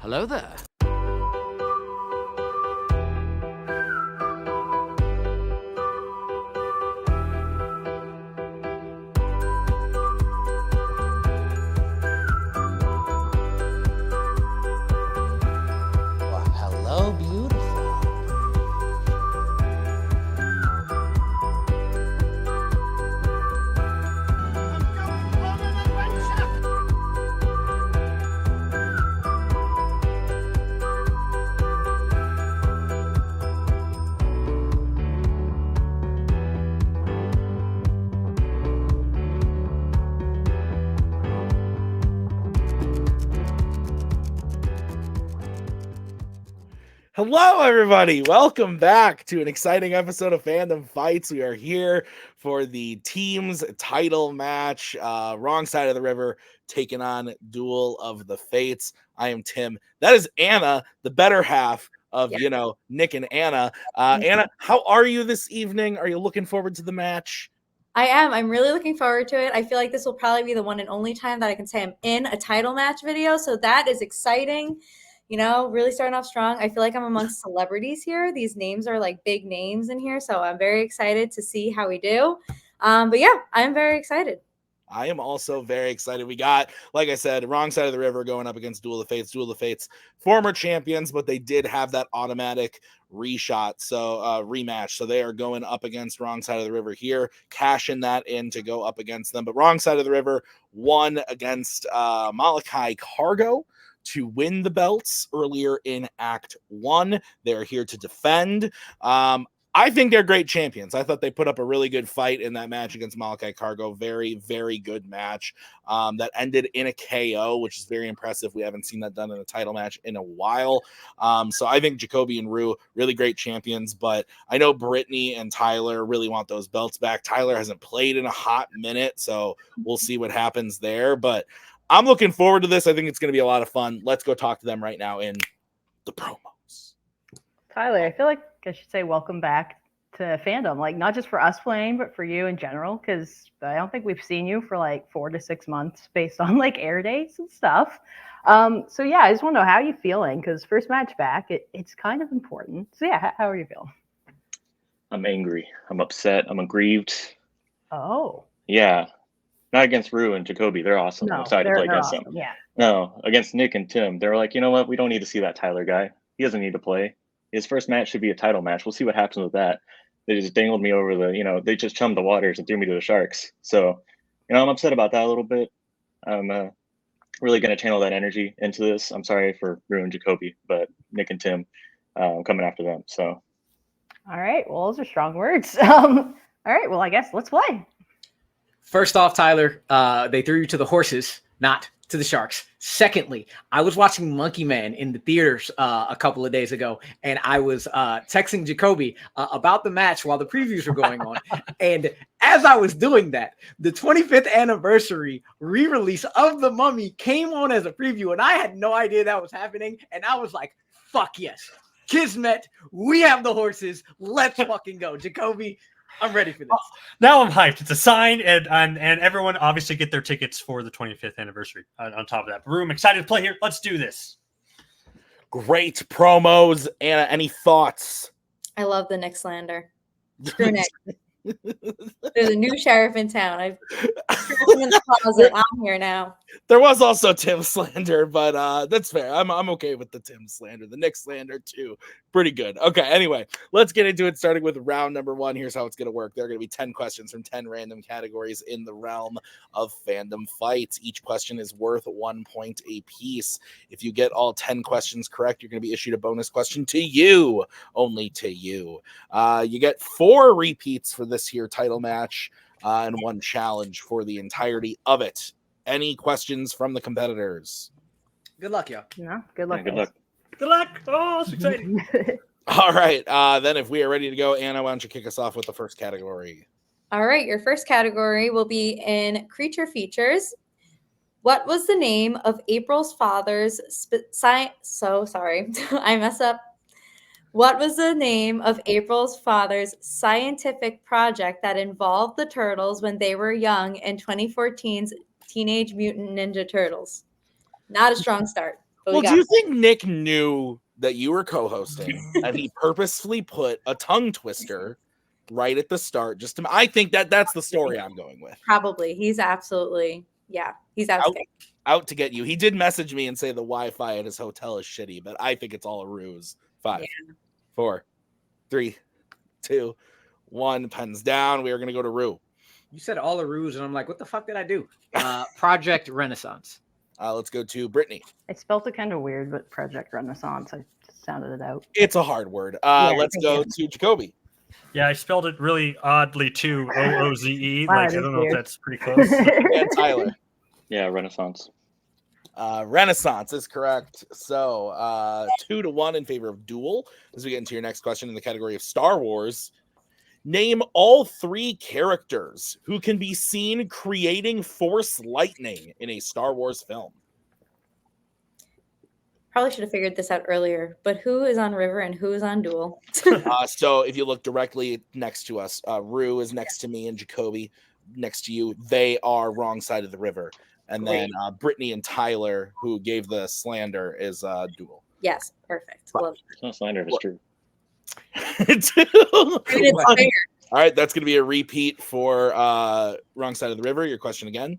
Hello there. Hello, beautiful. Hello, everybody. Welcome back to an exciting episode of Fandom Fights. We are here for the team's title match. Wrong side of the river taking on Duel of the Fates. I am Tim. That is Anna, the better half of, Nick and Anna. Anna, how are you this evening? Are you looking forward to the match? I am. I'm really looking forward to it. I feel like this will probably be the one and only time that I can say I'm in a title match video. So that is exciting. Really starting off strong. I feel like I'm amongst celebrities here. These names are like big names in here. So I'm very excited to see how we do. But yeah, I'm very excited. I am also very excited. We got, like I said, wrong side of the river going up against Duel of the Fates. Duel of the Fates, former champions, but they did have that automatic rematch. So they are going up against wrong side of the river here, cashing that in to go up against them. But wrong side of the river won against Malachi Cargo to win the belts earlier in Act 1. They're here to defend. I think they're great champions. I thought they put up a really good fight in that match against Malachi Cargo. Very, very good match that ended in a KO, which is very impressive. We haven't seen that done in a title match in a while. So I think Jacoby and Rue, really great champions, but I know Brittany and Tyler really want those belts back. Tyler hasn't played in a hot minute, so we'll see what happens there. But I'm looking forward to this. I think it's going to be a lot of fun. Let's go talk to them right now in the promos. Tyler, I feel like I should say welcome back to Fandom. Like, not just for us playing, but for you in general, because I don't think we've seen you for like 4 to 6 months based on like air dates and stuff. So yeah, I just want to know how you feeling, because first match back, it's kind of important. So yeah, how are you feeling? I'm angry. I'm upset. I'm aggrieved. Oh. Yeah. Not against Rue and Jacoby. They're awesome. No, I'm excited to play against them. Yeah. No, against Nick and Tim. They're like, you know what? We don't need to see that Tyler guy. He doesn't need to play. His first match should be a title match. We'll see what happens with that. They just dangled me over they just chummed the waters and threw me to the sharks. So, I'm upset about that a little bit. I'm really going to channel that energy into this. I'm sorry for Rue and Jacoby, but Nick and Tim, coming after them. So. All right. Well, those are strong words. All right. Well, I guess let's play. First off, Tyler, they threw you to the horses, not to the sharks. Secondly, I was watching Monkey Man in the theaters a couple of days ago, and I was texting Jacoby about the match while the previews were going on. And as I was doing that, the 25th anniversary re-release of The Mummy came on as a preview, and I had no idea that was happening. And I was like, fuck yes. Kismet, we have the horses. Let's fucking go. Jacoby, I'm ready for this. Now I'm hyped. It's a sign, and everyone obviously get their tickets for the 25th anniversary on top of that. But I'm excited to play here. Let's do this. Great promos. Anna, any thoughts? I love the Nick slander. Screw Nick. There's a new sheriff in town. I've put him in the closet. I'm here now. There was also Tim slander, but that's fair. I'm okay with the Tim slander. The Nick slander too. Pretty good. Okay, anyway, let's get into it, starting with round number 1. Here's how it's going to work. There are going to be 10 questions from 10 random categories in the realm of fandom fights. Each question is worth 1 point a piece. If you get all 10 questions correct, you're going to be issued a bonus question to you, only to you. You get 4 repeats for this here title match and 1 challenge for the entirety of it. Any questions from the competitors? Good luck, yo. No, good luck. Yeah, good luck. Good luck. Oh, it's exciting. All right. Then if we are ready to go, Anna, why don't you kick us off with the first category? All right. Your first category will be in creature features. What was the name of April's father's so sorry. I mess up. What was the name of April's father's scientific project that involved the turtles when they were young in 2014's Teenage Mutant Ninja Turtles? Not a strong start. Well, do you think Nick knew that you were co-hosting and he purposefully put a tongue twister right at the start? Just to, I think that's the story I'm going with. Probably. He's absolutely, he's out to get you. He did message me and say the Wi-Fi at his hotel is shitty, but I think it's all a ruse. 5, 4, 3, 2, 1. Pens down. We are going to go to Rue. You said all a ruse, and I'm like, what the fuck did I do? Project Renaissance. Let's go to Brittany. I spelled it kind of weird, but Project Renaissance. I sounded it out. It's a hard word. Let's go to Jacoby. Yeah, I spelled it really oddly too. OOZE. Wow, Like I don't know if that's pretty close. And Tyler. Yeah, Renaissance. Renaissance is correct. So 2-1 in favor of Duel. As we get into your next question in the category of Star Wars, name all 3 characters who can be seen creating Force lightning in a Star Wars film. Probably should have figured this out earlier, but who is on River and who is on Duel? So if you look directly next to us, Rue is next to me and Jacoby next to you. They are wrong side of the river. And then Brittany and Tyler, who gave the slander, is Duel. Yes, perfect. Love it. It's not slander, it's true. It's fair. All right, that's going to be a repeat for wrong side of the river. Your question again.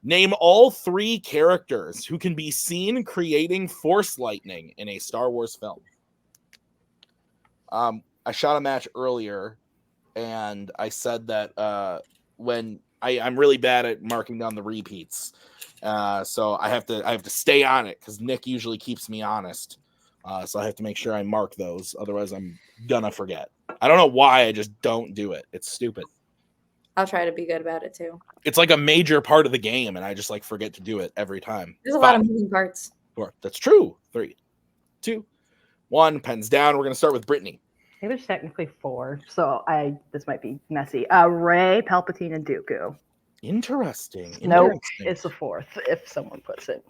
Name all 3 characters who can be seen creating Force lightning in a Star Wars film. I shot a match earlier, and I said that when I'm really bad at marking down the repeats, so I have to stay on it because Nick usually keeps me honest. So I have to make sure I mark those, otherwise I'm gonna forget. I don't know why, I just don't do it. It's stupid. I'll try to be good about it too. It's like a major part of the game, and I just like forget to do it every time. There's a lot of moving parts. 4. That's true. 3, 2, 1. Pens down. We're gonna start with Brittany. It was technically 4, so this might be messy. Rey, Palpatine, and Dooku. Interesting. Nope, it's the 4th if someone puts it.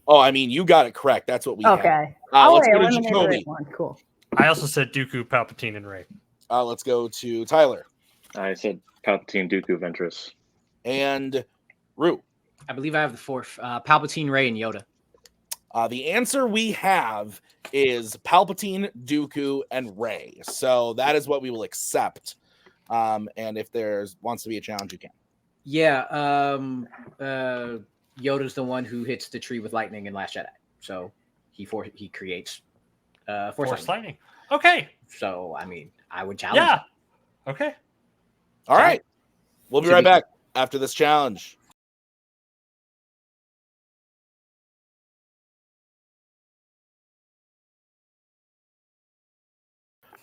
Oh, I mean, you got it correct. That's what we okay. Let's go to Jacoby. Cool. I also said Dooku, Palpatine, and Rey. Let's go to Tyler. I said Palpatine, Dooku, Ventress. And Rue. I believe I have the 4th. Palpatine, Rey, and Yoda. The answer we have is Palpatine, Dooku, and Rey. So that is what we will accept. And if there's wants to be a challenge, you can. Yeah. Yoda's the one who hits the tree with lightning in Last Jedi. So he creates Force lightning. Okay. So I mean, I would challenge. Yeah. Him. Okay. All right. We'll be right back after this challenge.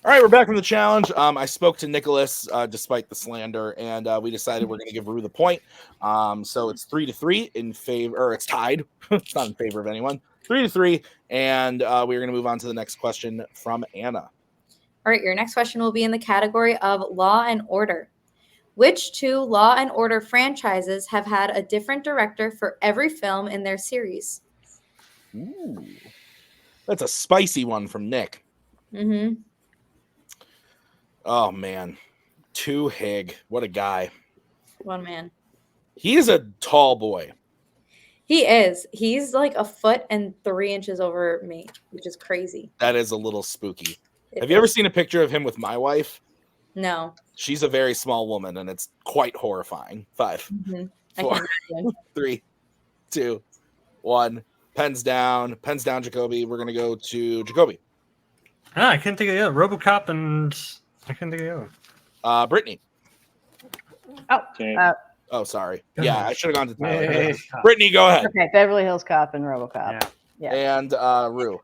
All right, we're back from the challenge. I spoke to Nicholas despite the slander, and we decided we're going to give Rue the point. So it's 3-3 in favor, or it's tied. It's not in favor of anyone. 3-3, and we're going to move on to the next question from Anna. All right, your next question will be in the category of Law and Order. Which 2 Law and Order franchises have had a different director for every film in their series? Ooh, that's a spicy one from Nick. Mm-hmm. Oh, man. Twohig. What a guy. One man. He is a tall boy. He is. He's like 1 foot and 3 inches over me, which is crazy. That is a little spooky. Have you ever seen a picture of him with my wife? No. She's a very small woman, and it's quite horrifying. 5, 4, 3, 2, 1. Pens down. Pens down, Jacoby. We're going to go to Jacoby. I couldn't think of the other. RoboCop and I couldn't think of the other. Brittany. Oh, sorry. Yeah, I should have gone to Tyler. Brittany, go ahead. Okay, Beverly Hills Cop and RoboCop. Yeah. And Rue.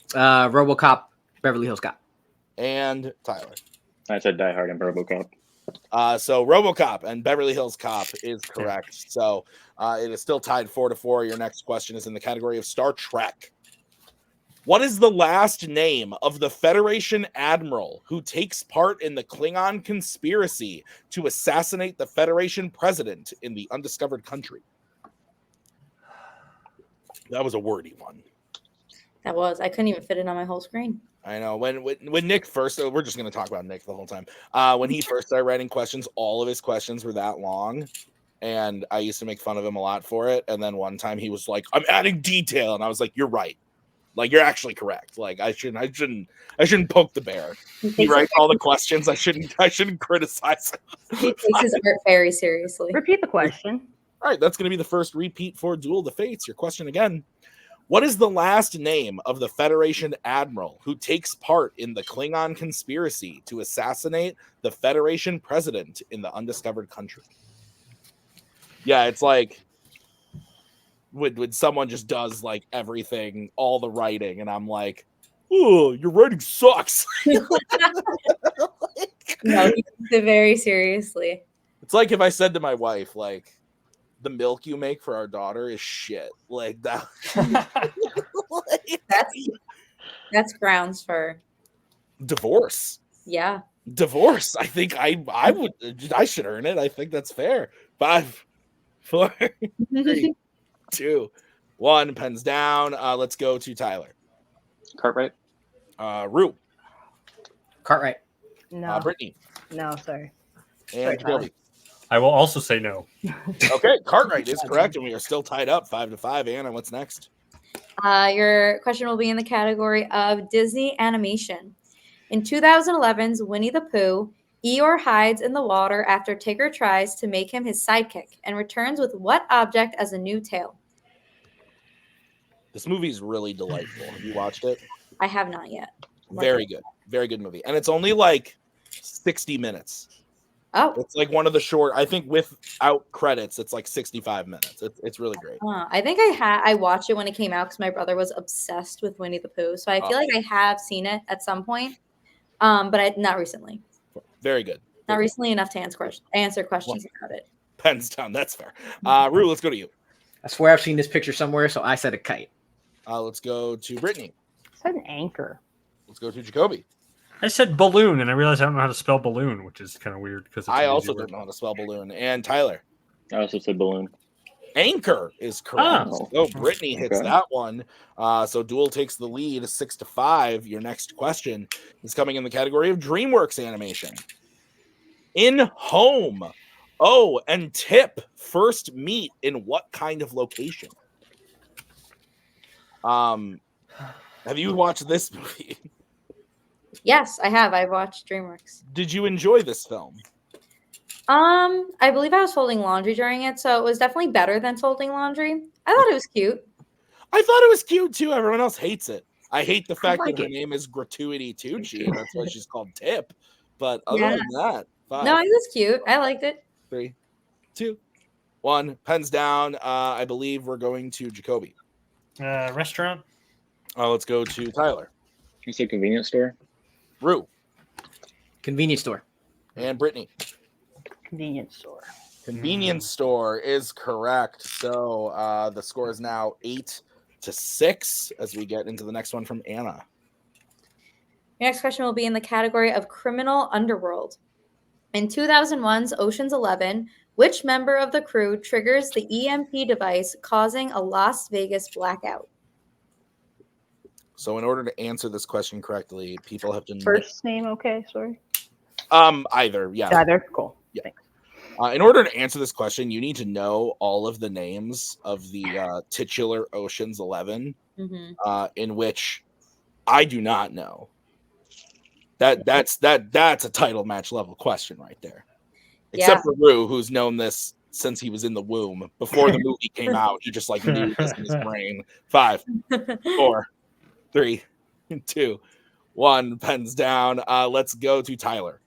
RoboCop, Beverly Hills Cop. And Tyler. I said Die Hard and RoboCop. So RoboCop and Beverly Hills Cop is correct. So it is still tied 4-4. Your next question is in the category of Star Trek. What is the last name of the Federation admiral who takes part in the Klingon conspiracy to assassinate the Federation president in the undiscovered country? That was a wordy one. That was. I couldn't even fit it on my whole screen. I know. When Nick first, we're just going to talk about Nick the whole time. When he first started writing questions, all of his questions were that long. and I used to make fun of him a lot for it. And then one time he was like, "I'm adding detail," and I was like, "You're right. Like, you're actually correct. Like, I shouldn't poke the bear. He writes all the questions. I shouldn't criticize him." He takes his art very seriously. Repeat the question. All right, that's going to be the first repeat for Duel of the Fates. Your question again. What is the last name of the Federation admiral who takes part in the Klingon conspiracy to assassinate the Federation president in the undiscovered country? Yeah, it's like when someone just does like everything, all the writing, and I'm like, "Oh, your writing sucks." No, he takes it very seriously. It's like if I said to my wife, like, "The milk you make for our daughter is shit." Like that. That's grounds for Divorce. yeah. Divorce. I think I should earn it. I think that's fair. 5, 4, 3, 2, 1. Pens down. Let's go to Tyler. Cartwright. Rue. Cartwright. No. Brittany. No, sorry. And Jacoby. I will also say no. Okay, Cartwright is correct, and we are still tied up 5-5. Anna, what's next? Your question will be in the category of Disney animation. In 2011's Winnie the Pooh, Eeyore hides in the water after Tigger tries to make him his sidekick and returns with what object as a new tail? This movie is really delightful. Have you watched it? I have not yet. Very good. Very good movie. And it's only like 60 minutes. Oh, It's like one of the short, I think without credits, it's like 65 minutes. It's really great. I think I watched it when it came out because my brother was obsessed with Winnie the Pooh. So I feel like I have seen it at some point, but not recently. Very good. Not recently enough to answer questions about it. Pens down. That's fair. Rue, let's go to you. I swear I've seen this picture somewhere, so I said a kite. Let's go to Brittany. It's an anchor. Let's go to Jacoby. I said balloon, and I realized I don't know how to spell balloon, which is kind of weird because I also don't know how to spell balloon. And Tyler. I also said balloon. Anchor is correct. Oh. So Brittany hits that one. So Duel takes the lead 6-5. Your next question is coming in the category of DreamWorks animation. In Home, O and Tip first meet in what kind of location? Have you watched this movie? Yes, I have. I've watched DreamWorks. Did you enjoy this film? I believe I was folding laundry during it, so it was definitely better than folding laundry. I thought it was cute. I thought it was cute too. Everyone else hates it. I hate the fact like that her it. name is Gratuity Tucci. That's why she's called Tip. But other than that, 5, No, it was cute. I liked it. 3, 2, 1. Pens down. I believe we're going to Jacoby. Restaurant. Let's go to Tyler. You said convenience store. Rue Convenience store. and Brittany. Convenience store. Convenience store is correct. So the score is now 8-6 as we get into the next one from Anna. Your next question will be in the category of criminal underworld. In 2001's Ocean's 11, which member of the crew triggers the EMP device, causing a Las Vegas blackout? So in order to answer this question correctly, people have to First name, okay, sorry. either, yeah. Either, cool. Yeah. Thanks. In order to answer this question, you need to know all of the names of the titular Ocean's 11, in which I do not know. That's a title match level question right there. Except for Rue, who's known this since he was in the womb. Before the movie came out, he just like knew this in his brain. 5, 4, 3, 2, 1. Pens down. Let's go to Tyler.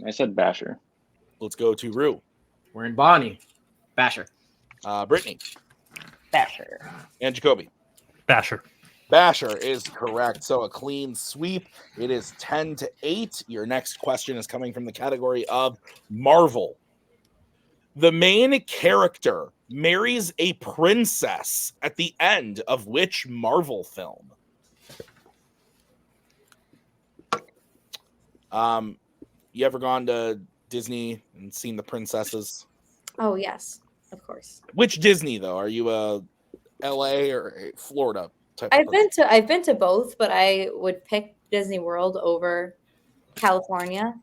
I said Basher. Let's go to Rue. We're in Bonnie. Basher. Brittany. Basher. And Jacoby. Basher. Basher is correct. So a clean sweep. It is 10-8. Your next question is coming from the category of Marvel. The main character marries a princess at the end of which Marvel film? You ever gone to Disney and seen the princesses? Oh, yes, of course. Which Disney though? Are you a LA or a Florida type of person? I've been to both, but I would pick Disney World over California.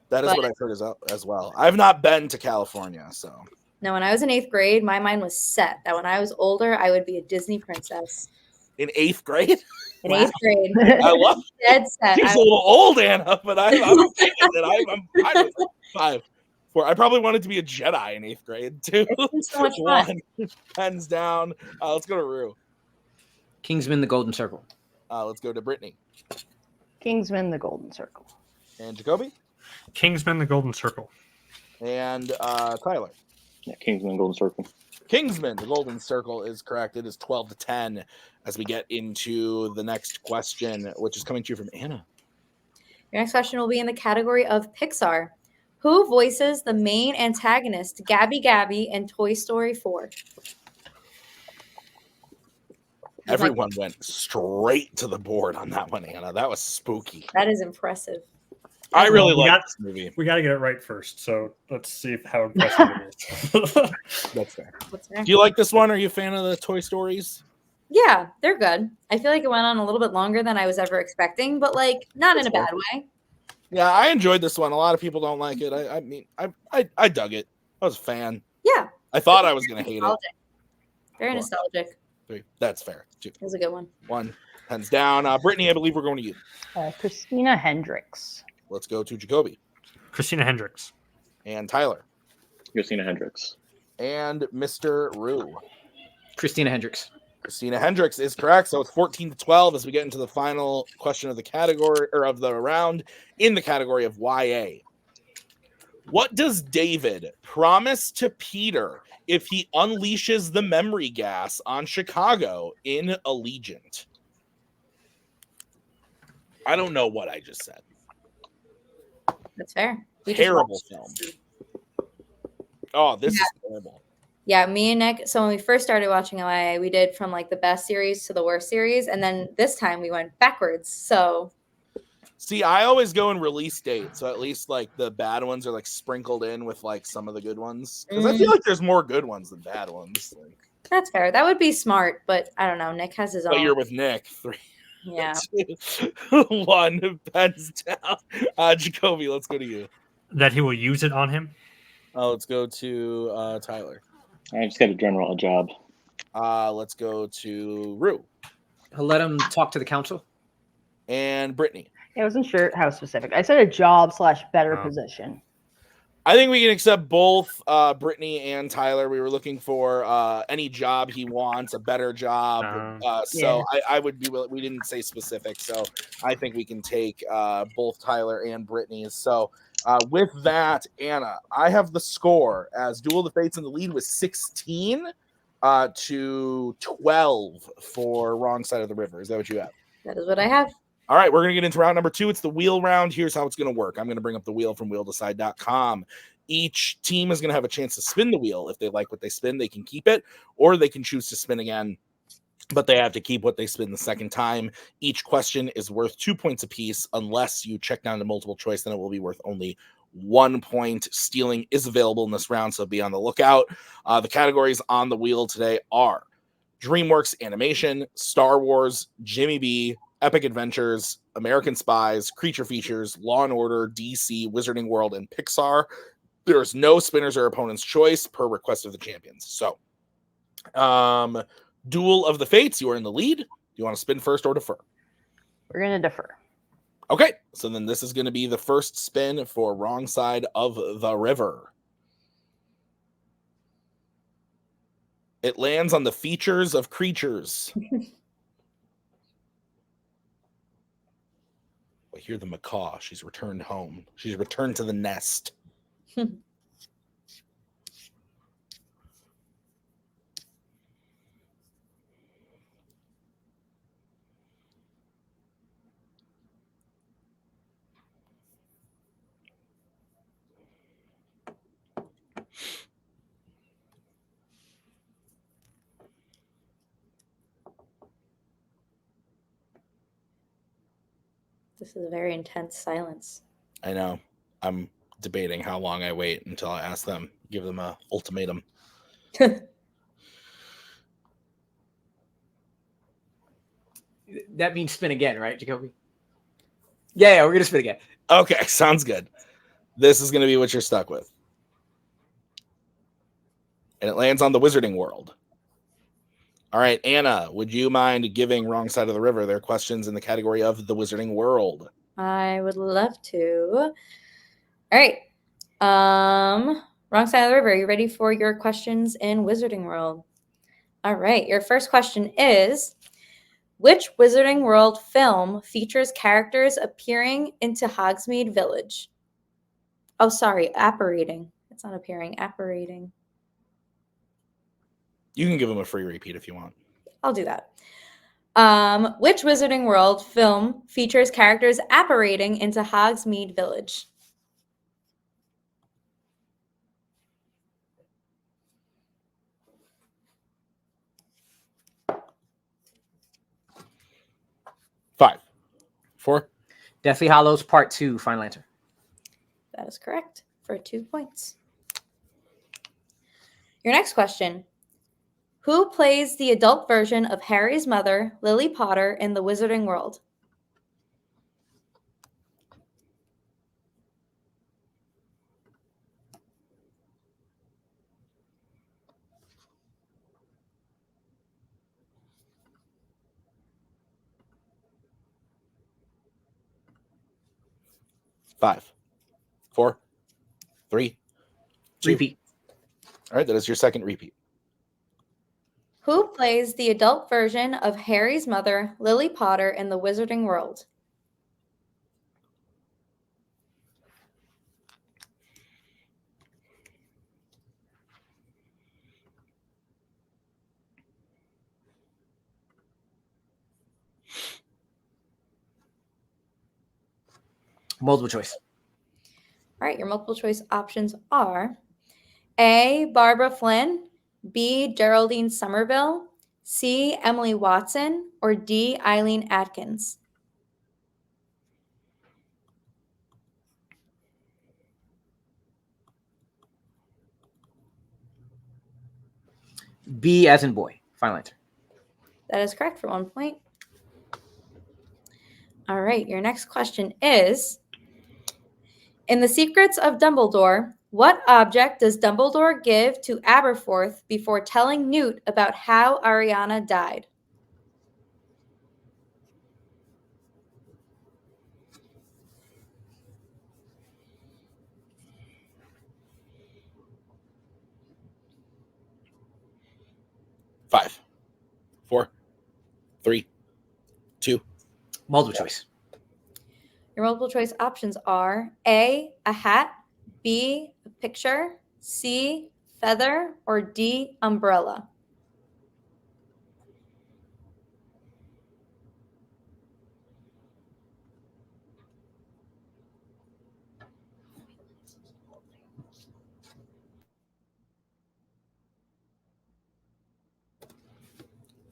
That is what I've heard as well. I've not been to California, so Now, when I was in 8th grade, my mind was set that when I was older, I would be a Disney princess. In 8th grade? In Wow. 8th grade. I love Dead set. Seems a little old, Anna, but I'm okay with it. I'm fine with it. 5. 4. I probably wanted to be a Jedi in 8th grade, too. It's been so much fun. 1. Pens down. Let's go to Rue. Kingsman: The Golden Circle. Let's go to Brittany. Kingsman: The Golden Circle. And Jacoby. Kingsman: The Golden Circle. And Tyler. Yeah, Kingsman: Golden Circle. Kingsman: The Golden Circle is correct. It is 12-10 as we get into the next question, which is coming to you from Anna. Your next question will be in the category of Pixar. Who voices the main antagonist, Gabby Gabby, in Toy Story 4? Everyone went straight to the board on that one, Anna. That was spooky. That is impressive. I really We like got- this movie. We got to get it right first, so let's see how impressive it is. That's fair. What's next? Do you like this one? Are you a fan of the Toy Stories? Yeah, they're good. I feel like it went on a little bit longer than I was ever expecting, but like not in a bad way. Yeah, I enjoyed this one. A lot of people don't like it. I mean, I dug it. I was a fan. Yeah. I thought I was going to hate it. Nostalgic. Very Well, nostalgic. 3. That's fair. 2. It was a good one. 1. Pens down. Brittany, I believe we're going to you. Christina Hendricks. Let's go to Jacoby. Christina Hendricks. And Tyler. Christina Hendricks. And Mr. Rue. Christina Hendricks. Christina Hendricks is correct. So it's 14-12 as we get into the final question of the category or of the round in the category of YA. What does David promise to Peter if he unleashes the memory gas on Chicago in Allegiant? I don't know what I just said. That's fair. We just Terrible watched film. this. Oh, this is terrible. Yeah, me and Nick. So when we first started watching YA, we did from like the best series to the worst series, and then this time we went backwards. So See, I always go in release date, so at least like the bad ones are like sprinkled in with like some of the good ones. Because I feel like there's more good ones than bad ones. Like, that's fair. That would be smart, but I don't know. Nick has his but own. you're with Nick. 3, Yeah. 2, 1. Pens down. Jacoby, let's go to you. That he will use it on him. Let's go to Tyler. I just got a general job. Let's go to Rue He'll let him talk to the council. and Brittany. I wasn't sure how specific. I said a job / better Oh. position. I think we can accept both Brittany and Tyler. We were looking for any job he wants, a better job. So I would be willing. We didn't say specific, so I think we can take both Tyler and Brittany's. So with that, Anna, I have the score as Duel of the Fates in the lead with 16 to 12 for Wrong Side of the River. Is that what you have? That is what I have. All right, we're going to get into round number 2. It's the wheel round. Here's how it's going to work. I'm going to bring up the wheel from wheeldecide.com. Each team is going to have a chance to spin the wheel. If they like what they spin, they can keep it, or they can choose to spin again, but they have to keep what they spin the second time. Each question is worth 2 points apiece. Unless you check down to multiple choice, then it will be worth only 1 point. Stealing is available in this round, so be on the lookout. The categories on the wheel today are DreamWorks Animation, Star Wars, Jimmy B, Epic Adventures, American Spies, Creature Features, Law and Order, DC, Wizarding World, and Pixar. There's no spinners or opponent's choice per request of the champions. So, Duel of the Fates, you are in the lead. Do you want to spin first or defer? We're going to defer. Okay, so then this is going to be the first spin for Wrong Side of the River. It lands on the features of creatures. I hear the macaw. She's returned home. She's returned to the nest. This is a very intense silence. I know. I'm debating how long I wait until I ask them, give them a ultimatum. That means spin again, right, Jacoby? Yeah, we're going to spin again. Okay, sounds good. This is going to be what you're stuck with. and it lands on the Wizarding World. All right, Anna, would you mind giving Wrong Side of the River their questions in the category of the Wizarding World? I would love to. All right. Wrong Side of the River. Are you ready for your questions in Wizarding World? All right. Your first question is, which Wizarding World film features characters appearing into Hogsmeade Village? Oh, sorry. Apparating. It's not appearing. Apparating. You can give them a free repeat if you want. I'll do that. Which Wizarding World film features characters apparating into Hogsmeade Village? Five, four. Deathly Hallows Part 2, final answer. That is correct for 2 points. Your next question. Who plays the adult version of Harry's mother, Lily Potter, in the Wizarding World? Five, four, three, two. Repeat. All right, that is your second repeat. Who plays the adult version of Harry's mother, Lily Potter, in the Wizarding World? Multiple choice. All right, your multiple choice options are A, Barbara Flynn, B, Geraldine Somerville, C, Emily Watson, or D, Eileen Atkins. B as in boy, final answer. That is correct for 1 point. All right, your next question is, in The Secrets of Dumbledore, what object does Dumbledore give to Aberforth before telling Newt about how Ariana died? Five, four, three, two. Multiple choice. Your multiple choice options are A, a hat, B, a picture, C, feather, or D, umbrella.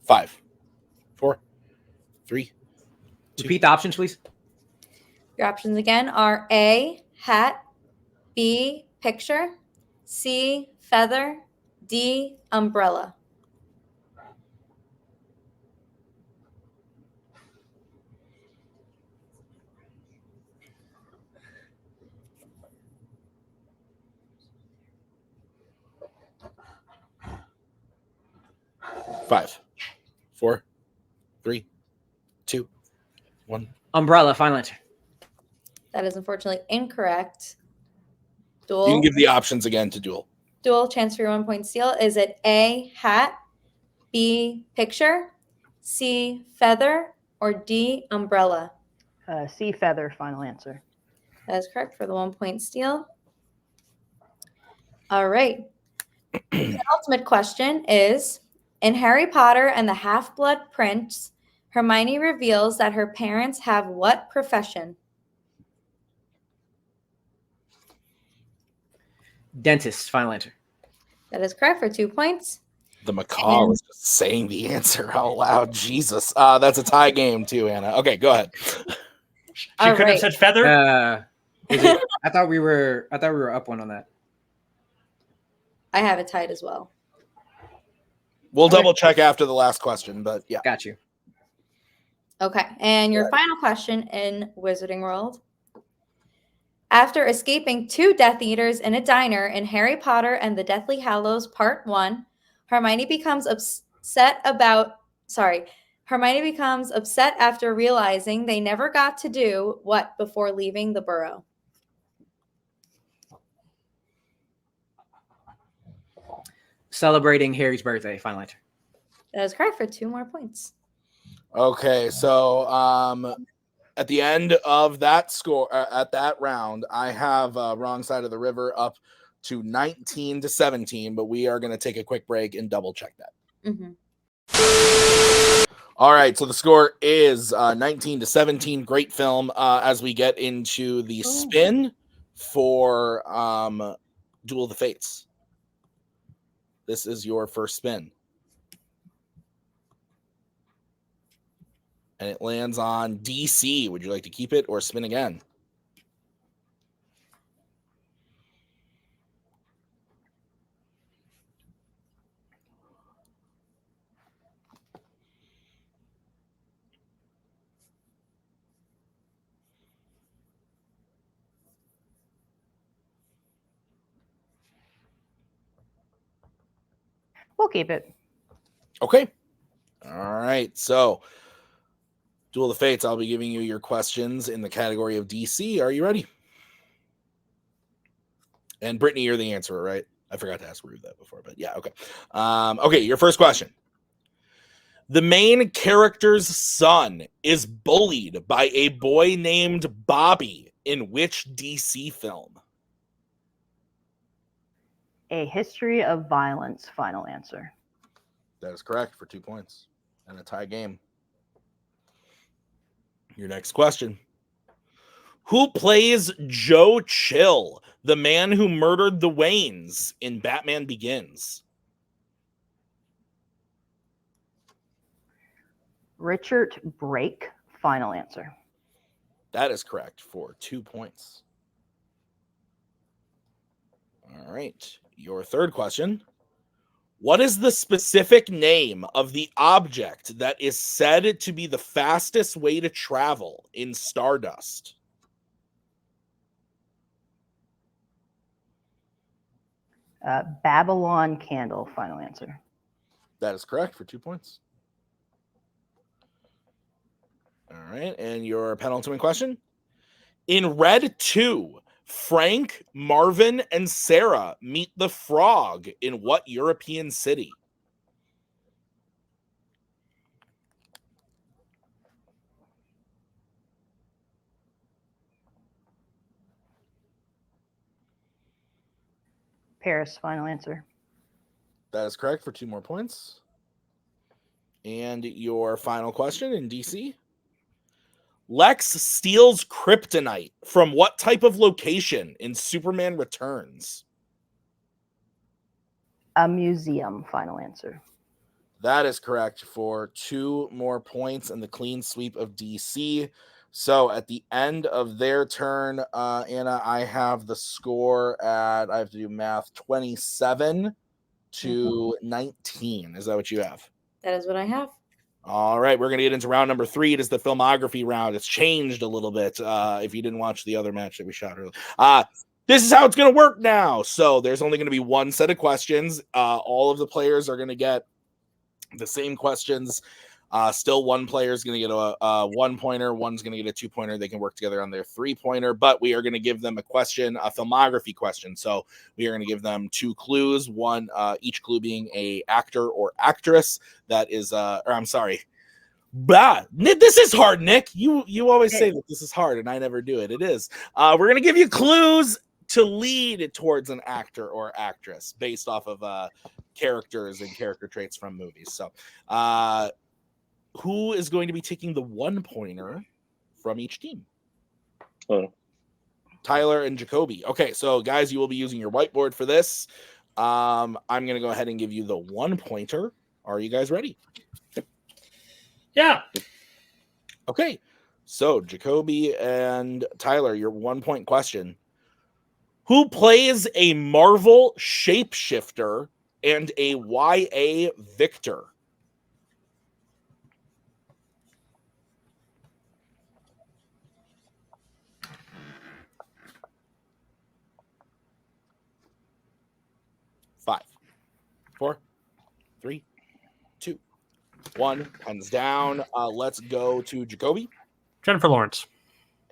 Five, four, three, two. Repeat the options, please. Your options again are A, hat, B, picture, C, feather, D, umbrella. Five, four, three, two, one. Umbrella, final answer. That is unfortunately incorrect. You Duel. can give the options again to Duel. Duel, chance for your 1 point steal. Is it A, hat, B, picture, C, feather, or D, umbrella? C, feather, final answer. That is correct for the 1 point steal. All right. The ultimate question is, in Harry Potter and the Half-Blood Prince, Hermione reveals that her parents have what profession? Dentist, final answer. That is correct for 2 points. The macaw was just saying the answer out loud. Jesus. That's a tie game too, Anna. Okay, go ahead. She All could right. have said feather. I thought we were up one on that. I have it tied as well. We'll Okay. double check after the last question, but yeah. Got you. Okay, and your final question in Wizarding World. After escaping 2 Death Eaters in a diner in Harry Potter and the Deathly Hallows Part 1, Hermione becomes upset after realizing they never got to do what before leaving the burrow? Celebrating Harry's birthday. Final answer. That is correct for 2 more points. Okay, so at the end of that score, at that round, I have Wrong Side of the River up to 19-17, but we are going to take a quick break and double check that. All right, so the score is 19-17. Great film. As we get into the spin for Duel of the Fates. This is your first spin. And it lands on DC. Would you like to keep it or spin again? We'll keep it. Okay. All right. So, Duel of the Fates, I'll be giving you your questions in the category of DC. Are you ready? And Brittany, you're the answerer, right? I forgot to ask Ruth that before, but yeah, okay. Okay, your first question. The main character's son is bullied by a boy named Bobby in which DC film? A History of Violence. Final answer. That is correct for 2 points and a tie game. Your next question. Who plays Joe Chill, the man who murdered the Waynes in Batman Begins? Richard Brake. Final answer. That is correct for 2 points. All right. Your third question. What is the specific name of the object that is said to be the fastest way to travel in Stardust? Babylon Candle. Final answer. That is correct for 2 points. All right. And your penultimate question. In Red 2, Frank, Marvin, and Sarah meet the frog in what European city? Paris. Final answer. That is correct for 2 more points. And your final question in DC. Lex steals kryptonite from what type of location in Superman Returns? A museum. Final answer. That is correct for 2 more points and the clean sweep of DC. So at the end of their turn, Anna, I have the score at, I have to do math, 27-19. Is that what you have? That is what I have. All right, we're going to get into round number 3. It is the filmography round. It's changed a little bit if you didn't watch the other match that we shot earlier. This is how it's going to work now. So there's only going to be one set of questions. All of the players are going to get the same questions. Still, one player is going to get a 1-pointer. One's going to get a 2-pointer. They can work together on their 3-pointer, but we are going to give them a question, a filmography question. So we are going to give them 2 clues, one, each clue being a actor or actress that is, or I'm sorry. This is hard, Nick. You always say that this is hard, and I never do it. It is. We're going to give you clues to lead towards an actor or actress based off of characters and character traits from movies. So, who is going to be taking the 1-pointer from each team? Tyler and Jacoby. Okay, so guys, you will be using your whiteboard for this. I'm going to go ahead and give you the 1-pointer. Are you guys ready? Yeah. Okay, so Jacoby and Tyler, your 1-point question. Who plays a Marvel shapeshifter and a YA Victor? 4, 3, 2, 1. Pens down. Let's go to Jacoby Jennifer Lawrence.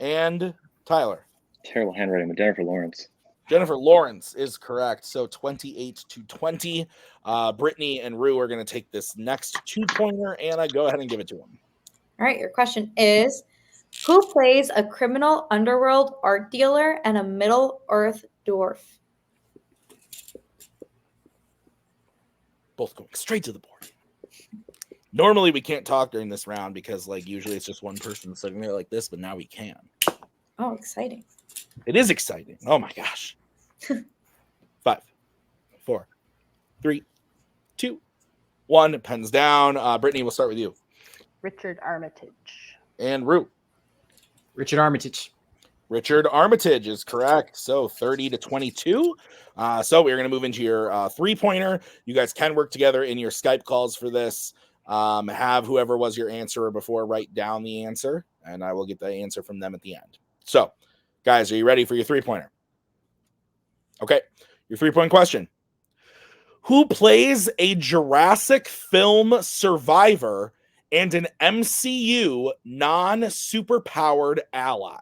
and Tyler. Terrible handwriting, but Jennifer Lawrence. Jennifer Lawrence is correct. So 28-20. Brittany and Rue are going to take this next 2-pointer. Anna, go ahead and give it to them. All right, your question is, who plays a criminal underworld art dealer and a Middle-earth dwarf? Both going straight to the board. Normally we can't talk during this round because like usually it's just one person sitting there like this, but now we can. Oh, exciting. It is exciting. Oh my gosh. 5, 4, 3, 2, 1. Pens down. Brittany, we'll start with you. Richard Armitage. And Rue. Richard Armitage. Richard Armitage is correct. So 30-22. So we're going to move into your 3-pointer. You guys can work together in your Skype calls for this. Have whoever was your answerer before write down the answer, and I will get the answer from them at the end. So, guys, are you ready for your 3-pointer? Okay, your 3-point question. Who plays a Jurassic film survivor and an MCU non-superpowered ally?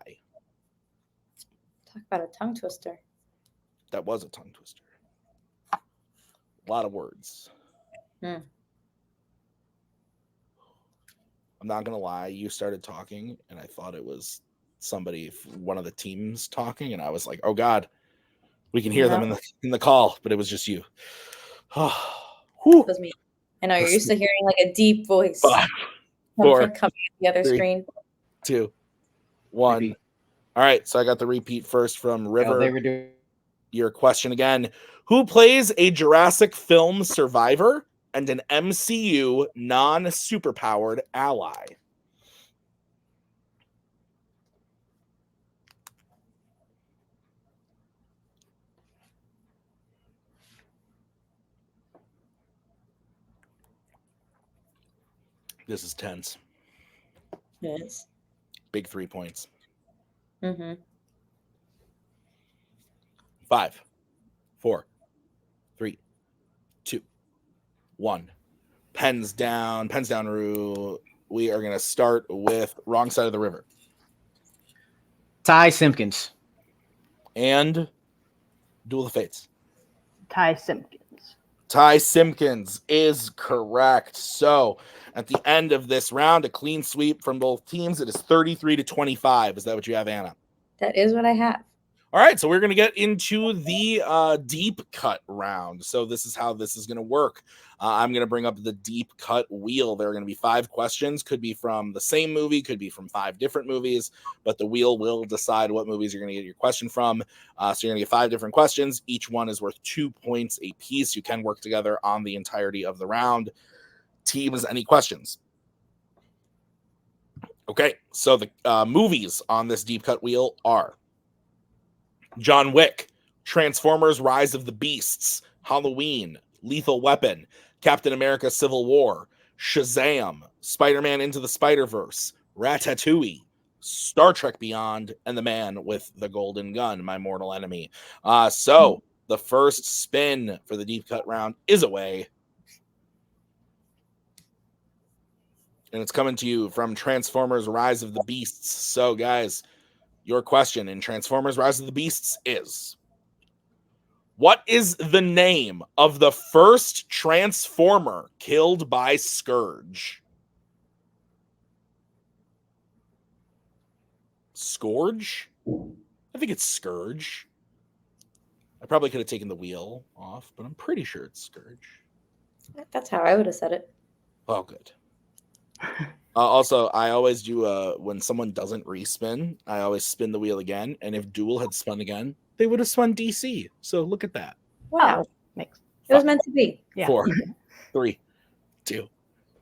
Talk about a tongue twister. That was a tongue twister. A lot of words. Hmm. I'm not going to lie. You started talking, and I thought it was somebody, one of the teams talking, and I was like, oh, God, we can hear them in the call, but it was just you. It was me. I know you're used to hearing like a deep voice 5, 4, coming from the other 3, screen. 2, 1. All right, so I got the repeat first from River. They were doing Your question again. Who plays a Jurassic film survivor and an MCU non-superpowered ally? This is tense. Yes. Big 3 points. Mm-hmm. 5, 4, 3, 2, 1. Pens down, Rue. We are going to start with wrong side of the river. Ty Simpkins. And Duel of the Fates. Ty Simpkins. Ty Simpkins is correct. So at the end of this round, a clean sweep from both teams. It is 33-25. Is that what you have, Anna? That is what I have. All right, so we're going to get into the deep cut round. So this is how this is going to work. I'm going to bring up the deep cut wheel. There are going to be 5 questions. Could be from the same movie, could be from 5 different movies, but the wheel will decide what movies you're going to get your question from. So you're going to get 5 different questions. Each one is worth 2 points a piece. You can work together on the entirety of the round. Teams, any questions? Okay, so the movies on this deep cut wheel are John Wick, Transformers Rise of the Beasts, Halloween, Lethal Weapon, Captain America Civil War, Shazam, Spider-Man Into the Spider-Verse, Ratatouille, Star Trek Beyond, and The Man with the Golden Gun, My Mortal Enemy. So the first spin for the deep cut round is away. And it's coming to you from Transformers Rise of the Beasts. So, guys, your question in Transformers Rise of the Beasts is, what is the name of the first Transformer killed by Scourge? Scourge? I think it's Scourge. I probably could have taken the wheel off, but I'm pretty sure it's Scourge. That's how I would have said it. Oh, good. Also, I always do when someone doesn't respin, I always spin the wheel again. And if Duel had spun again, they would have spun DC. So look at that. Wow. Makes It was meant to be. Yeah. 4, 3, 2,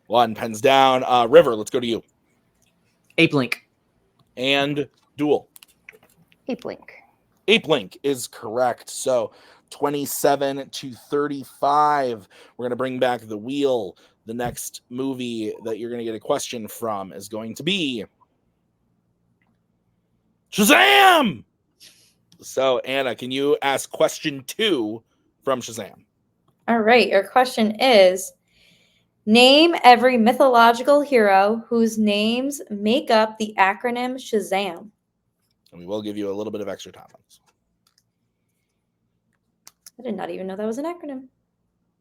1. Pens down. River, let's go to you. Ape Link. And Duel. Ape Link. Ape Link is correct. So 27-35. We're going to bring back the wheel. The next movie that you're going to get a question from is going to be Shazam! So, Anna, can you ask question 2 from Shazam? All right. Your question is, name every mythological hero whose names make up the acronym Shazam. And we will give you a little bit of extra time on this. I did not even know that was an acronym.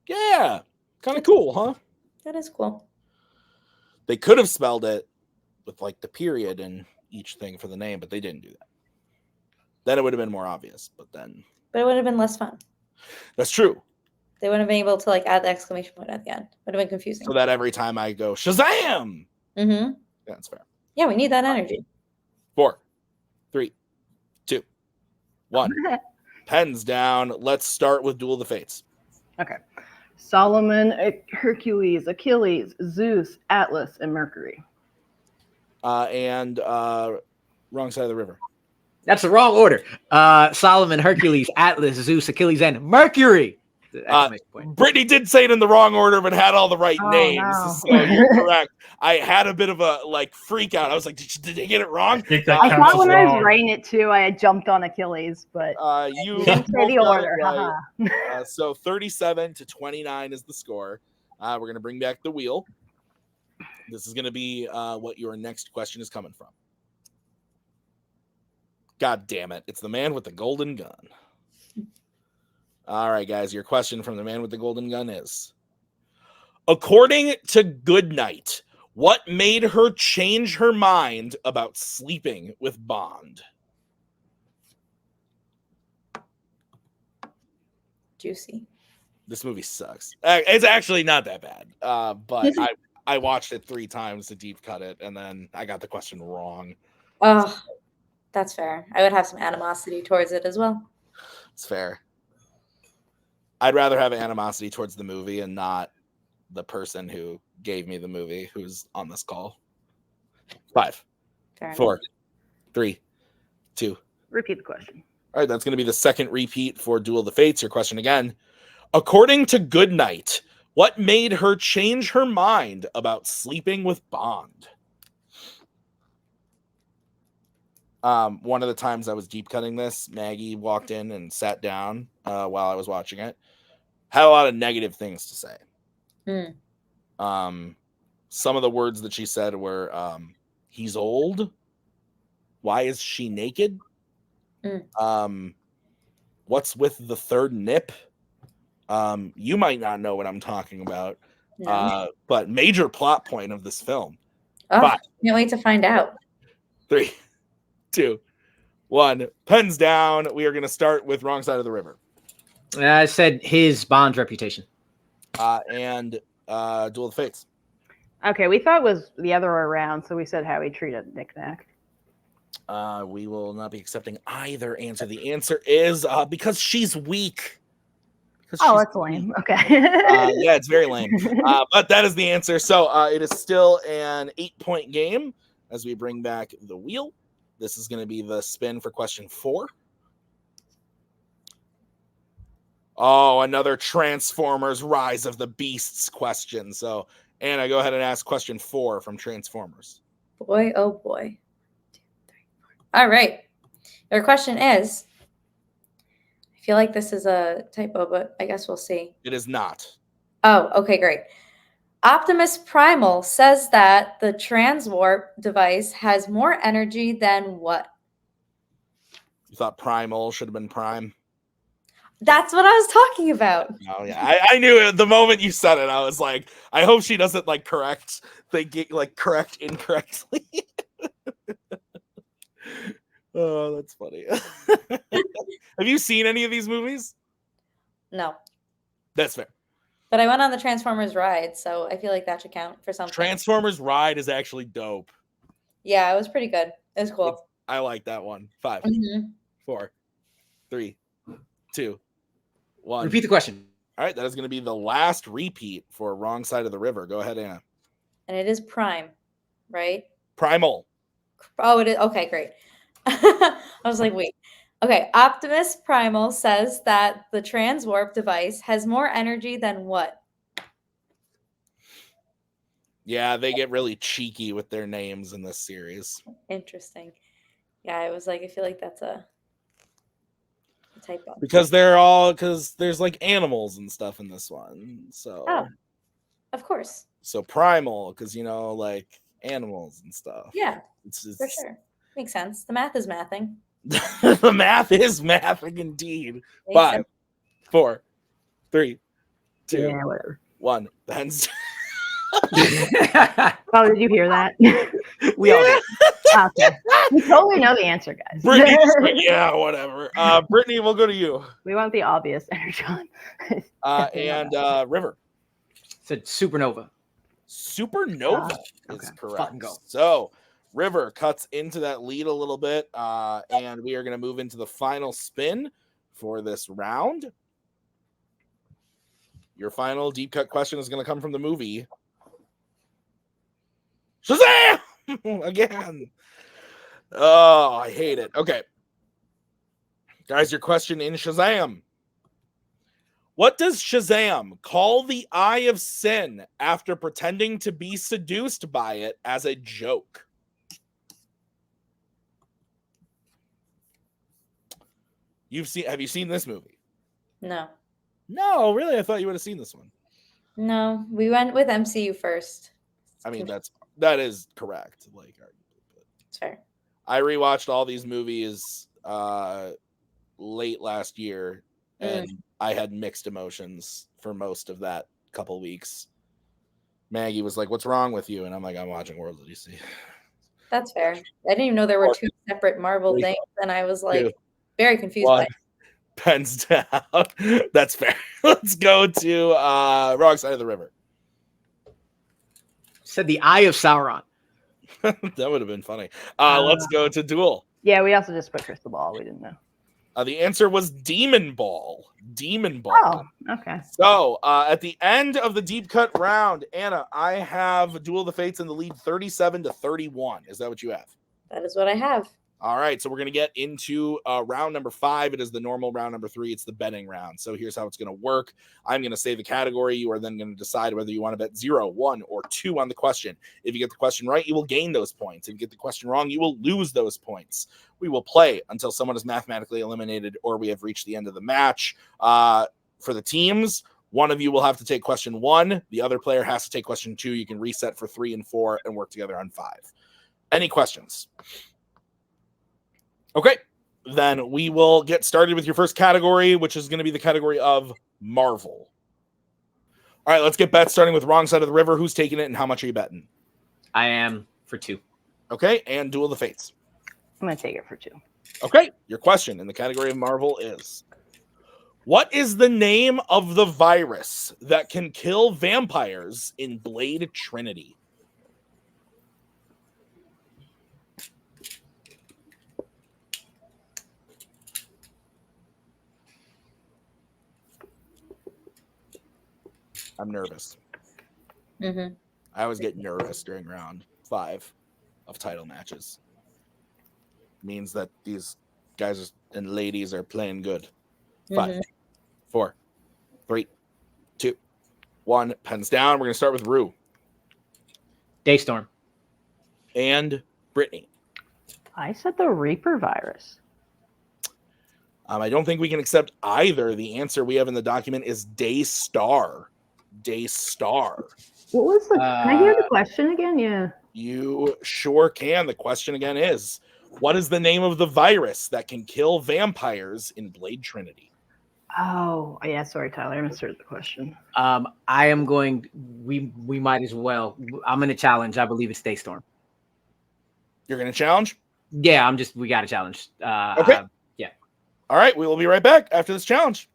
Yeah. Kind of cool, huh? That is cool. They could have spelled it with like the period in each thing for the name, but they didn't do that. Then it would have been more obvious, but it would have been less fun. That's true. They wouldn't have been able to like add the exclamation point at the end. Would have been confusing. So that every time I go Shazam, yeah, that's fair. we need that energy. 4, 3, 2, 1. Pens down. Let's start with Duel of the Fates. Okay. Solomon, Hercules, Achilles, Zeus, Atlas, and Mercury. And wrong side of the river. That's the wrong order. Solomon, Hercules, Atlas, Zeus, Achilles, and Mercury. Brittany did say it in the wrong order, but had all the right names. No. So you're correct. I had a bit of a like freak out. I was like, did they get it wrong? I think that I counts thought when as I was wrong. writing it too, I had jumped on Achilles, but You didn't say the both got order. it right. Haha. So 37-29 is the score. We're going to bring back the wheel. This is going to be what your next question is coming from. God damn it. It's the man with the golden gun. All right, guys. Your question from the man with the golden gun is, according to Goodnight, what made her change her mind about sleeping with Bond? Juicy. This movie sucks. It's actually not that bad. But I watched it 3 times to deep cut it, and then I got the question wrong. Oh, that's fair. I would have some animosity towards it as well. It's fair. I'd rather have animosity towards the movie and not the person who gave me the movie who's on this call. 5, Fair 4, 3, 2. Repeat the question. All right, that's going to be the second repeat for Duel of the Fates. Your question again. According to Goodnight, what made her change her mind about sleeping with Bond? One of the times I was deep cutting this, Maggie walked in and sat down while I was watching it. Had a lot of negative things to say. Some of the words that she said were, he's old. Why is she naked? What's with the third nip? You might not know what I'm talking about. No. But major plot point of this film. Oh, 5, can't wait to find out. 3, 2, 1. Pens down. We are going to start with wrong side of the river. I said his Bond's reputation. And Duel of the Fates. Okay, we thought it was the other way around, so we said how he treated Knick-Knack. We will not be accepting either answer. The answer is because she's weak. Oh, that's lame. Okay. Yeah, it's very lame. But that is the answer. So it is still an 8-point game as we bring back the wheel. This is going to be the spin for question 4. Oh, another Transformers Rise of the Beasts question. So, Anna, go ahead and ask question 4 from Transformers. Boy, oh boy. 2, 3, 4. All right. Your question is, I feel like this is a typo, but I guess we'll see. It is not. Oh, okay, great. Optimus Primal says that the transwarp device has more energy than what? You thought Primal should have been Prime? That's what I was talking about. Oh yeah, I knew it the moment you said it. I was like, I hope she doesn't like correct incorrectly. Oh, that's funny. Have you seen any of these movies? No, That's fair. but I went on the Transformers ride, so I feel like that should count for something. Transformers Ride is actually dope. Yeah, it was pretty good. It was cool. I like that one. 5, 4, 3, 2, 1. Repeat the question. All right, that is going to be the last repeat for Wrong Side of the River. Go ahead, Anna. And it is Prime, right? Primal. Oh, it is. Okay, great. I was like, wait. Okay, Optimus Primal says that the transwarp device has more energy than what? Yeah, they get really cheeky with their names in this series. Interesting. Yeah, I was like, I feel like that's a type of? Because there's like animals and stuff in this one. So Oh, of course. so primal, because like animals and stuff. Yeah, It's for sure. Makes sense. The math is mathing. The math is mathing indeed. Makes 5, sense. 4, 3, 2, Yeah, whatever. 1. Ben's. Oh, did you hear that? We all did. Okay. We totally know the answer, guys. Brittany, yeah, whatever. Brittany, we'll go to you. We want the obvious, Energon. And River. Said supernova. Supernova is okay. correct. Fucking go. So River cuts into that lead a little bit, and we are going to move into the final spin for this round. Your final deep cut question is going to come from the movie Shazam! Again. Oh, I hate it. Okay. Guys, your question in Shazam. What does Shazam call the eye of sin after pretending to be seduced by it as a joke? Have you seen this movie? No. No, really? I thought you would have seen this one. No, we went with MCU first. I mean, that is correct. Like, It's fair. I rewatched all these movies late last year, and I had mixed emotions for most of that couple weeks. Maggie was like, "What's wrong with you?" And I'm like, "I'm watching World of DC." That's fair. I didn't even know there were two separate Marvel things, and I was like very confused by it. Pens down. That's fair. Let's go to wrong side of the river. Said the eye of Sauron. That would have been funny. Let's go to Duel. Yeah, we also just put crystal ball. We didn't know. The answer was Demon Ball. Demon Ball. Oh, okay. So at the end of the deep cut round, Anna, I have Duel of the Fates in the lead 37-31. Is that what you have? That is what I have. All right, so we're going to get into round number 5. It is the normal round number 3. It's the betting round. So here's how it's going to work. I'm going to say the category. You are then going to decide whether you want to bet 0, 1, or 2 on the question. If you get the question right, you will gain those points. If you get the question wrong, you will lose those points. We will play until someone is mathematically eliminated or we have reached the end of the match. For the teams, one of you will have to take question 1. The other player has to take question 2. You can reset for 3 and 4 and work together on 5. Any questions? Okay, then we will get started with your first category, which is going to be the category of Marvel. All right, let's get bets starting with wrong side of the river. Who's taking it and how much are you betting? I am for 2. Okay, and Duel of the Fates. I'm going to take it for 2. Okay, your question in the category of Marvel is, what is the name of the virus that can kill vampires in Blade Trinity? I'm nervous. Mm-hmm. I always get nervous during round 5 of title matches. It means that these guys and ladies are playing good. 5, 4, 3, 2, 1. Pens down. We're going to start with Rue. Daystorm. And Brittany. I said the Reaper virus. I don't think we can accept either. The answer we have in the document is Daystar. Daystar. What was the? Can I hear the question again? Yeah. You sure can. The question again is, what is the name of the virus that can kill vampires in Blade Trinity? Oh, yeah. Sorry, Tyler. I misheard the question. I am going. We might as well. I'm going to challenge. I believe it's Daystorm. You're going to challenge? Yeah, we got to challenge. Okay. Yeah. All right. We will be right back after this challenge.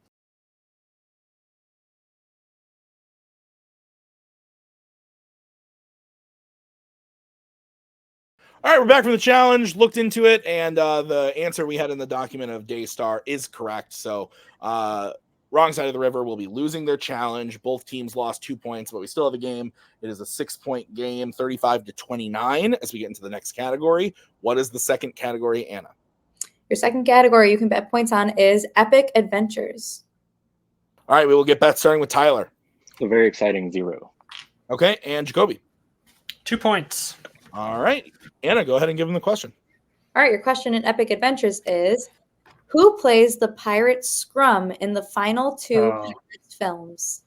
All right, we're back from the challenge, looked into it, and the answer we had in the document of Daystar is correct. So wrong side of the river will be losing their challenge. Both teams lost 2 points, but we still have a game. It is a 6-point game, 35-29, as we get into the next category. What is the second category, Anna? Your second category you can bet points on is Epic Adventures. All right, we will get bets starting with Tyler. A very exciting 0. Okay, and Jacoby. 2 points. All right. Anna, go ahead and give him the question. All right, your question in Epic Adventures is, Who plays the pirate Scrum in the final two Pirates films?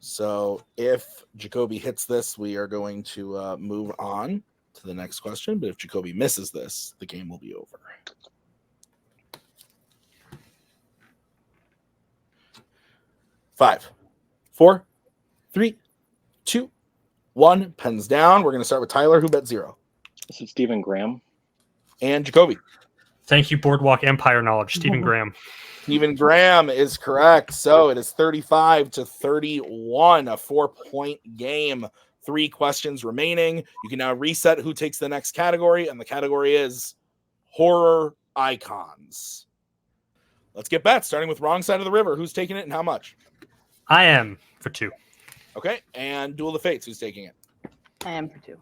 So if Jacoby hits this, we are going to move on to the next question. But if Jacoby misses this, the game will be over. Five, 4, 3, 2, 1. Pens down. We're going to start with Tyler, who bet 0. This is Stephen Graham. And Jacoby. Thank you, Boardwalk Empire knowledge, Stephen Graham. Stephen Graham is correct. So it is 35-31, a 4-point game. 3 questions remaining. You can now reset who takes the next category, and the category is horror icons. Let's get bets, starting with wrong side of the river. Who's taking it and how much? I am for 2. Okay, and Duel of the Fates, who's taking it? I am for 2.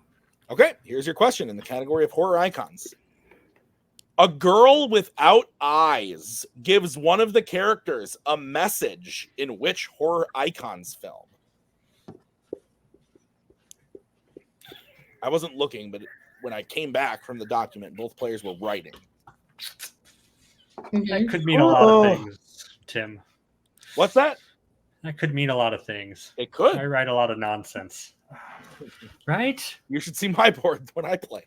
Okay, here's your question in the category of horror icons. A girl without eyes gives one of the characters a message in which horror icons film? I wasn't looking, but when I came back from the document, both players were writing. That could mean a lot of things, Tim. What's that? That could mean a lot of things. It could. I write a lot of nonsense. Right? You should see my board when I play.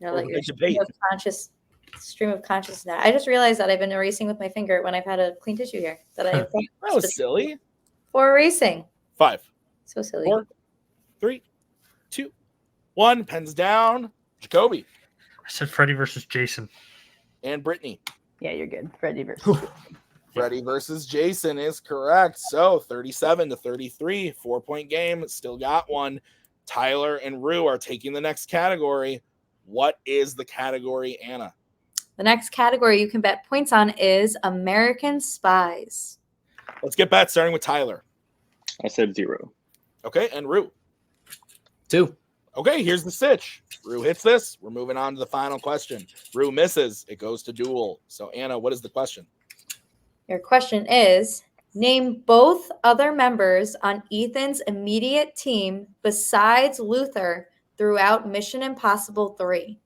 Like your stream of consciousness. I just realized that I've been erasing with my finger when I've had a clean tissue here. That was silly. For erasing. 5. So silly. 4, 3, 2, 1. Pens down. Jacoby. I said Freddy versus Jason. And Brittany. Yeah, you're good. Freddy versus Freddy versus Jason is correct. So 37-33, 4-point game. Still got one. Tyler and Rue are taking the next category. What is the category, Anna? The next category you can bet points on is American Spies. Let's get bets, starting with Tyler. I said 0. Okay, and Rue. 2. Okay, here's the stitch. Rue hits this. We're moving on to the final question. Rue misses. It goes to Duel. So, Anna, what is the question? Your question is, name both other members on Ethan's immediate team besides Luther throughout Mission Impossible 3.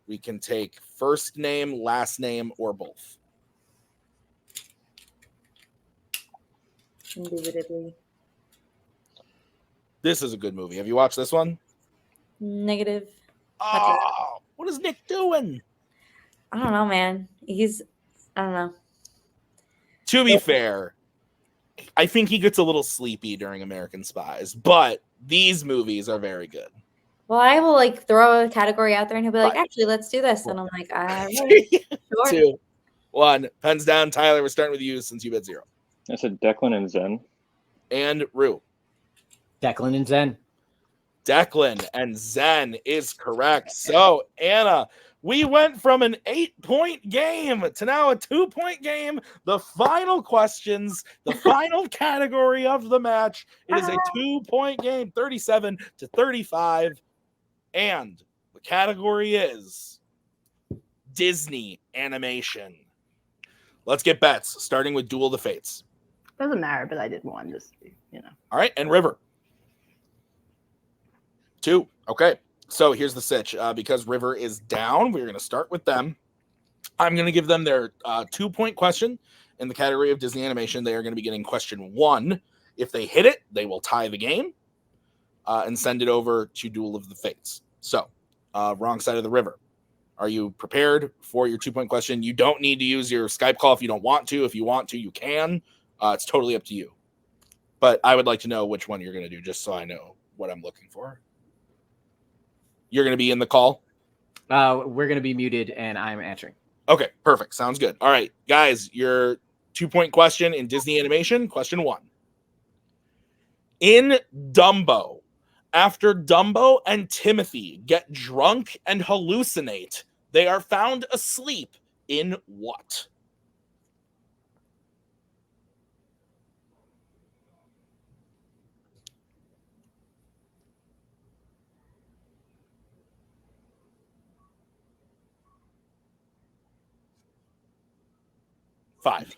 We can take first name, last name, or both. Indubitably. This is a good movie. Have you watched this one? Negative. Oh, what is Nick doing? I don't know, man. I don't know. To be fair, I think he gets a little sleepy during American Spies, but these movies are very good. Well, I will throw a category out there and he'll be like, actually, let's do this. And I'm like, all right. Sure. 2, 1. Pens down. Tyler, we're starting with you since you bet 0. I said Declan and Zen. And Rue. Declan and Zen. Declan and Zen is correct. So, Anna, we went from an 8-point game to now a 2-point game. The final questions, the final category of the match. It is a 2-point game, 37-35. And the category is Disney animation. Let's get bets, starting with Duel of the Fates. Doesn't matter, but I did one. Just, All right, and River. 2. Okay. So here's the sitch. Because River is down, we're going to start with them. I'm going to give them their 2-point question in the category of Disney animation. They are going to be getting question 1. If they hit it, they will tie the game and send it over to Duel of the Fates. So, wrong side of the river. Are you prepared for your 2-point question? You don't need to use your Skype call if you don't want to. If you want to, you can. It's totally up to you. But I would like to know which one you're going to do just so I know what I'm looking for. You're going to be in the call? We're going to be muted, and I'm answering. Okay, perfect. Sounds good. All right, guys, your 2-point question in Disney animation, question 1. In Dumbo, after Dumbo and Timothy get drunk and hallucinate, they are found asleep in what? Five,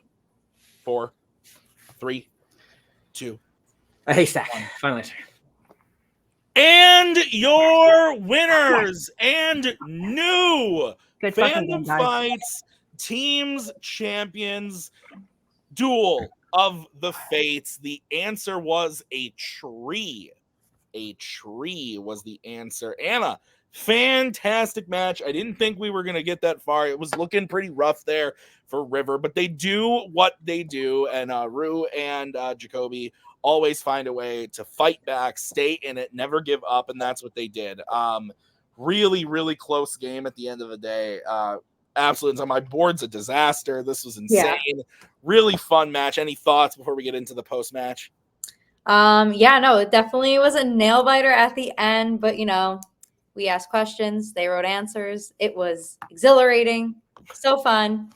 4, 3, 2. A haystack. Final answer. And your winners and new Good fucking Fandom game, guys. Fights Teams Champions Duel of the Fates. The answer was a tree. A tree was the answer. Anna, fantastic match. I didn't think we were going to get that far. It was looking pretty rough there for River, but they do what they do. And Rue and Jacoby always find a way to fight back, stay in it, never give up. And that's what they did. Really, really close game at the end of the day. Absolutely. My board's a disaster. This was insane. Yeah. Really fun match. Any thoughts before we get into the post match? Yeah, no, it definitely was a nail biter at the end, but we asked questions, they wrote answers. It was exhilarating, so fun.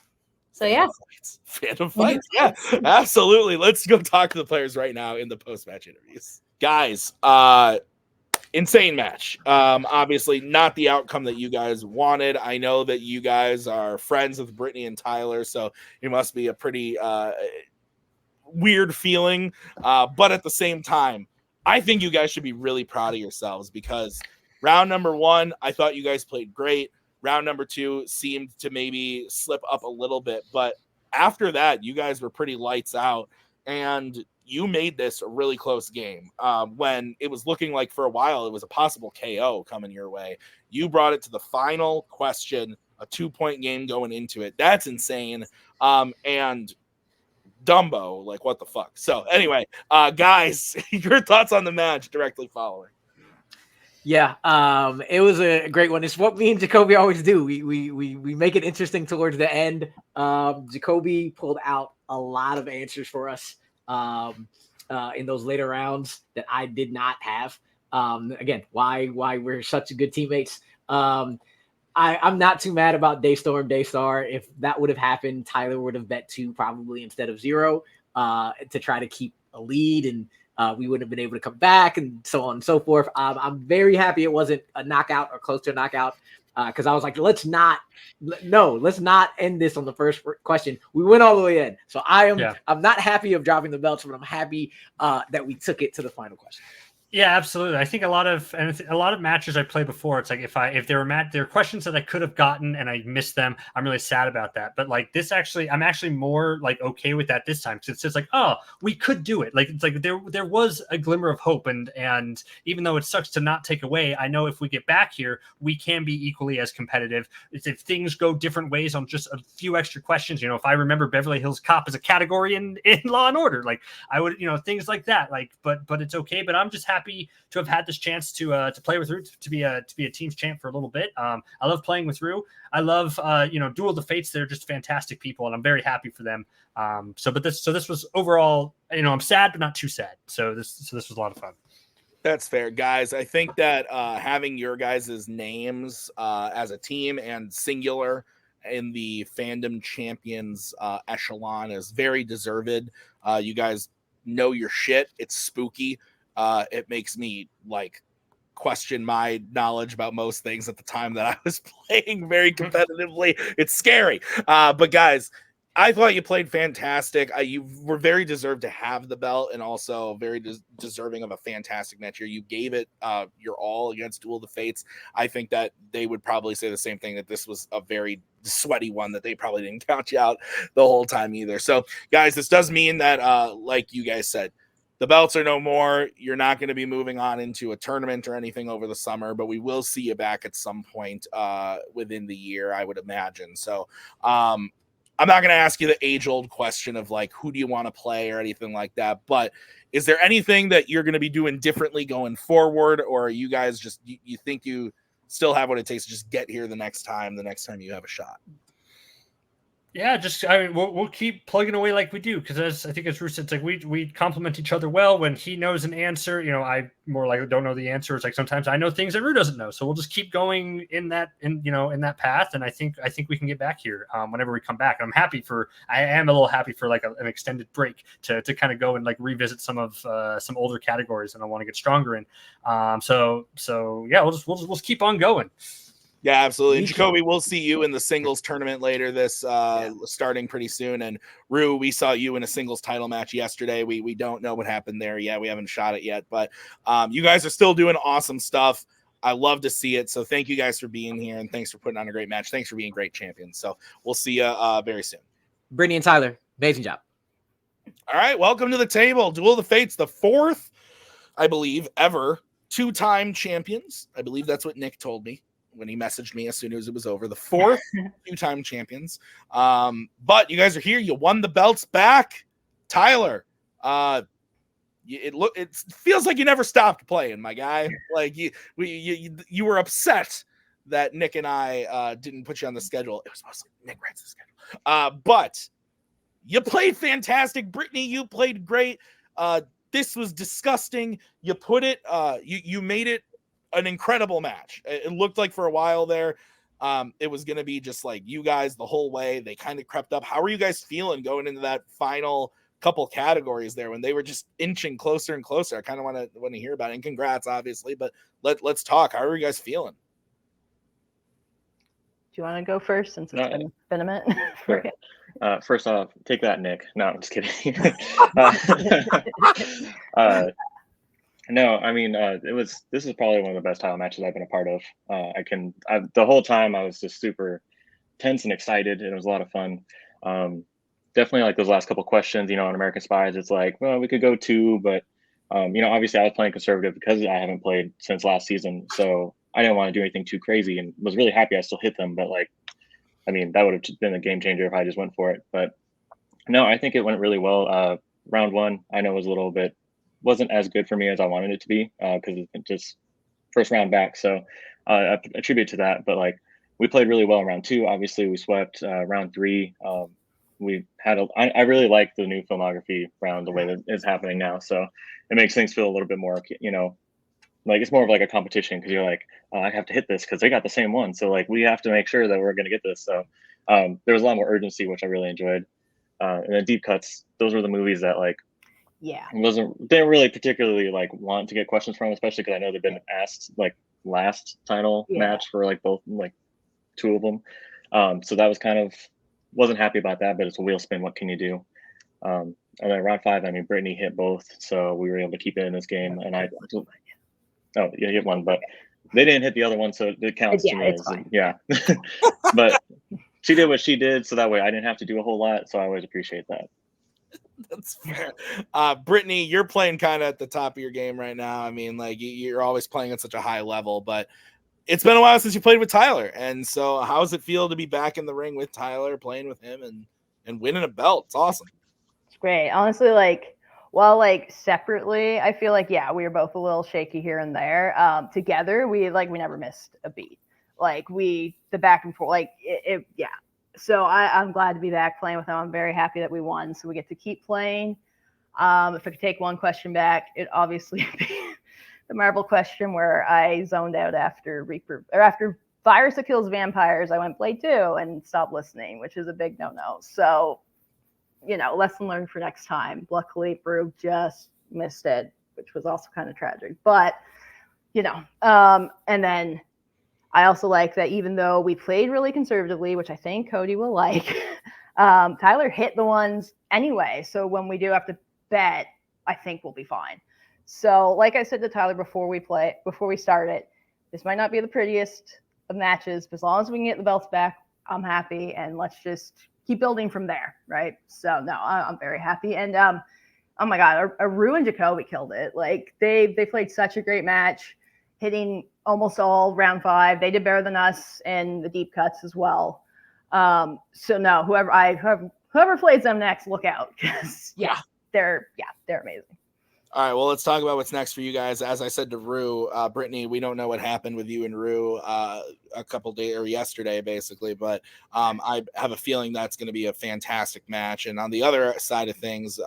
So yeah. Fandom Fights. Yeah, absolutely. Let's go talk to the players right now in the post-match interviews. Guys, insane match. Obviously not the outcome that you guys wanted. I know that you guys are friends with Brittany and Tyler, so it must be a pretty weird feeling, but at the same time, I think you guys should be really proud of yourselves, because round number 1, I thought you guys played great. Round number 2 seemed to maybe slip up a little bit, but after that, you guys were pretty lights out, and you made this a really close game. When it was looking like for a while it was a possible KO coming your way, you brought it to the final question, a 2-point game going into it. That's insane. And Dumbo, like, what the fuck? So anyway, guys, your thoughts on the match directly following. Yeah, it was a great one. It's what me and Jacoby always do. We make it interesting towards the end. Jacoby pulled out a lot of answers for us in those later rounds that I did not have. Again, why we're such good teammates. I'm not too mad about Daystar. If that would have happened, Tyler would have bet 2 probably instead of 0 to try to keep a lead, and we wouldn't have been able to come back, and so on and so forth. I'm very happy it wasn't a knockout or close to a knockout, because I was like, let's not end this on the first question. We went all the way in, so I'm not happy of dropping the belts, but I'm happy that we took it to the final question. Yeah, absolutely. I think a lot of matches I played before, it's like if there were questions that I could have gotten and I missed them, I'm really sad about that. But like this, I'm actually more like okay with that this time, because it's just like, oh, we could do it. Like it's like there was a glimmer of hope, and even though it sucks to not take away, I know if we get back here, we can be equally as competitive. If things go different ways on just a few extra questions, if I remember Beverly Hills Cop as a category in Law and Order, like I would, things like that. Like, but it's okay. But I'm just happy to have had this chance to play with Rue, to be a team's champ for a little bit. I love playing with Rue. I love Duel of the Fates. They're just fantastic people, and I'm very happy for them. So this was overall, I'm sad but not too sad. So this was a lot of fun. That's fair, guys. I think that having your guys' names as a team and singular in the Fandom Champions echelon is very deserved. You guys know your shit. It's spooky. It makes me like question my knowledge about most things at the time that I was playing very competitively. It's scary. But guys, I thought you played fantastic. You were very deserved to have the belt, and also very deserving of a fantastic match here. You gave it your all against Duel of the Fates. I think that they would probably say the same thing, that this was a very sweaty one, that they probably didn't count you out the whole time either. So guys, this does mean that like you guys said, the belts are no more. You're not going to be moving on into a tournament or anything over the summer, but we will see you back at some point within the year, I would imagine. So I'm not going to ask you the age-old question of like, who do you want to play or anything like that, but is there anything that you're going to be doing differently going forward, or are you guys just, you think you still have what it takes to just get here the next time you have a shot? Yeah, we'll keep plugging away like we do, because I think as Rue said, it's like we complement each other well. When he knows an answer, I more likely don't know the answer. It's like sometimes I know things that Rue doesn't know, so we'll just keep going in that path. And I think we can get back here whenever we come back. And I am a little happy for like an extended break to kind of go and like revisit some older categories, and I want to get stronger in. So yeah, we'll just keep on going. Yeah, absolutely. And Jacoby, we'll see you in the singles tournament later this starting pretty soon. And Rue, we saw you in a singles title match yesterday. We don't know what happened there yet. We haven't shot it yet, but you guys are still doing awesome stuff. I love to see it. So thank you guys for being here, and thanks for putting on a great match. Thanks for being great champions. So we'll see you very soon. Brittany and Tyler, amazing job. All right, welcome to the table. Duel of the Fates, the fourth, I believe, ever two-time champions. I believe that's what Nick told me when he messaged me as soon as it was over. The fourth two-time champions. But you guys are here. You won the belts back. Tyler, it feels like you never stopped playing, my guy. Like you were upset that Nick and I didn't put you on the schedule. It was mostly Nick writes the schedule. But you played fantastic. Brittany, you played great. This was disgusting. You put it, you made it an incredible match. It looked like for a while there, it was going to be just like you guys the whole way. They kind of crept up. How are you guys feeling going into that final couple categories there when they were just inching closer and closer? I kind of want to hear about it. And congrats, obviously, but let's talk. How are you guys feeling? Do you want to go first since it's been a minute? Sure. First off, take that, Nick. No, I'm just kidding. No, I mean, this is probably one of the best title matches I've been a part of. The whole time I was just super tense and excited, and it was a lot of fun. Definitely like those last couple questions, on American Spies, it's like, well, we could go 2, but obviously I was playing conservative because I haven't played since last season, so I didn't want to do anything too crazy, and was really happy I still hit them. But that would have been a game changer if I just went for it. But no, I think it went really well. Round 1, I know wasn't as good for me as I wanted it to be because it's just first round back. So I attribute to that. But we played really well in round 2. Obviously, we swept round 3. We had I really like the new filmography round the way that it's happening now. So it makes things feel a little bit more, it's more of like a competition because you're like, oh, I have to hit this because they got the same one. So we have to make sure that we're going to get this. So there was a lot more urgency, which I really enjoyed. And then deep cuts, those were the movies that didn't really particularly want to get questions from, especially because I know they've been asked last title match for both 2 of them. So that was kind of, wasn't happy about that, but it's a wheel spin. What can you do? And then round 5, Brittany hit both, so we were able to keep it in this game. And you hit one, but they didn't hit the other one, so it counts to me. It's fine. Yeah. But she did what she did, so that way I didn't have to do a whole lot. So I always appreciate that. That's fair. Brittany, you're playing kind of at the top of your game right now. You're always playing at such a high level, but it's been a while since you played with Tyler. And so how does it feel to be back in the ring with Tyler, playing with him and winning a belt? It's awesome. It's great. Honestly, separately, I feel we were both a little shaky here and there. Together, we never missed a beat. The back and forth, yeah. So I'm glad to be back playing with him. I'm very happy that we won, so we get to keep playing. If I could take one question back, it obviously be the marble question where I zoned out after Virus That Kills Vampires. I went play 2 and stopped listening, which is a big no-no. So, lesson learned for next time. Luckily, Brew just missed it, which was also kind of tragic. But, and then I also like that even though we played really conservatively, which I think Cody will like, Tyler hit the ones anyway. So when we do have to bet, I think we'll be fine. So like I said to Tyler before we started, this might not be the prettiest of matches, but as long as we can get the belts back, I'm happy. And let's just keep building from there, right? So no, I'm very happy. And oh my God, Aru and Jacoby killed it. They played such a great match, hitting almost all round 5. They did better than us in the deep cuts as well. So no, whoever plays them next, look out, because they're amazing. All right, well, let's talk about what's next for you guys. As I said to Rue, Brittany, we don't know what happened with you and Rue a couple days or yesterday, basically, but I have a feeling that's going to be a fantastic match. And on the other side of things,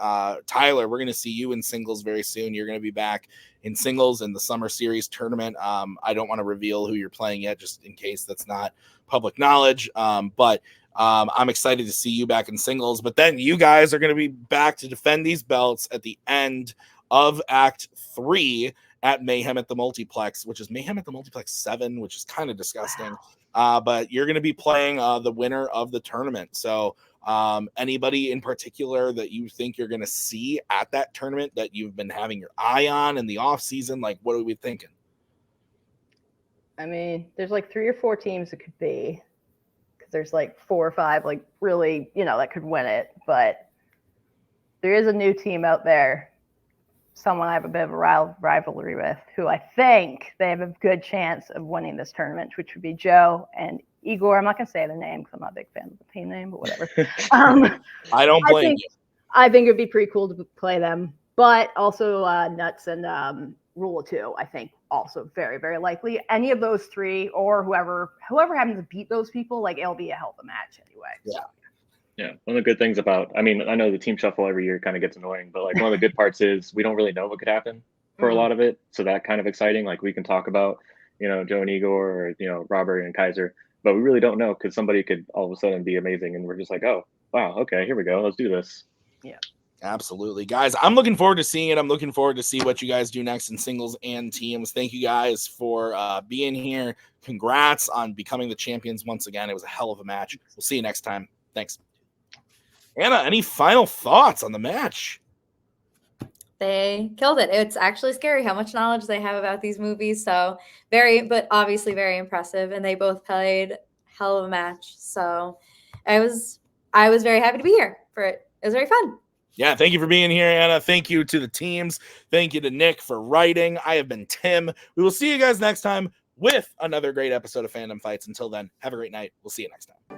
Tyler, we're going to see you in singles very soon. You're going to be back in singles in the Summer Series tournament. I don't want to reveal who you're playing yet, just in case that's not public knowledge. But I'm excited to see you back in singles. But then you guys are going to be back to defend these belts at the end of Act 3 at Mayhem at the Multiplex, which is Mayhem at the Multiplex 7, which is kind of disgusting. but you're going to be playing the winner of the tournament. So anybody in particular that you think you're going to see at that tournament that you've been having your eye on in the off season? Like, what are we thinking? I mean, there's like 3 or 4 teams it could be, because there's like 4 or 5 like really, that could win it. But there is a new team out there, someone I have a bit of a rivalry with, who I think they have a good chance of winning this tournament, which would be Joe and Igor. I'm not going to say their name because I'm not a big fan of the team name, but whatever. I don't blame you. I think it would be pretty cool to play them. But also Nuts and Rule 2, I think, also very, very likely. Any of those 3 or whoever happens to beat those people, like, it'll be a hell of a match anyway. Yeah. Yeah, one of the good things about, I mean, I know the team shuffle every year kind of gets annoying, but like one of the good parts is we don't really know what could happen for a lot of it. So that kind of exciting. Like we can talk about, Joe and Igor or, Robert and Kaiser, but we really don't know because somebody could all of a sudden be amazing. And we're just like, oh, wow, okay, here we go. Let's do this. Yeah. Absolutely, guys. I'm looking forward to seeing it. I'm looking forward to see what you guys do next in singles and teams. Thank you guys for being here. Congrats on becoming the champions once again. It was a hell of a match. We'll see you next time. Thanks. Anna, any final thoughts on the match? They killed it. It's actually scary how much knowledge they have about these movies. So but obviously very impressive. And they both played hell of a match. So I was very happy to be here for it. It was very fun. Yeah, thank you for being here, Anna. Thank you to the teams. Thank you to Nick for writing. I have been Tim. We will see you guys next time with another great episode of Fandom Fights. Until then, have a great night. We'll see you next time.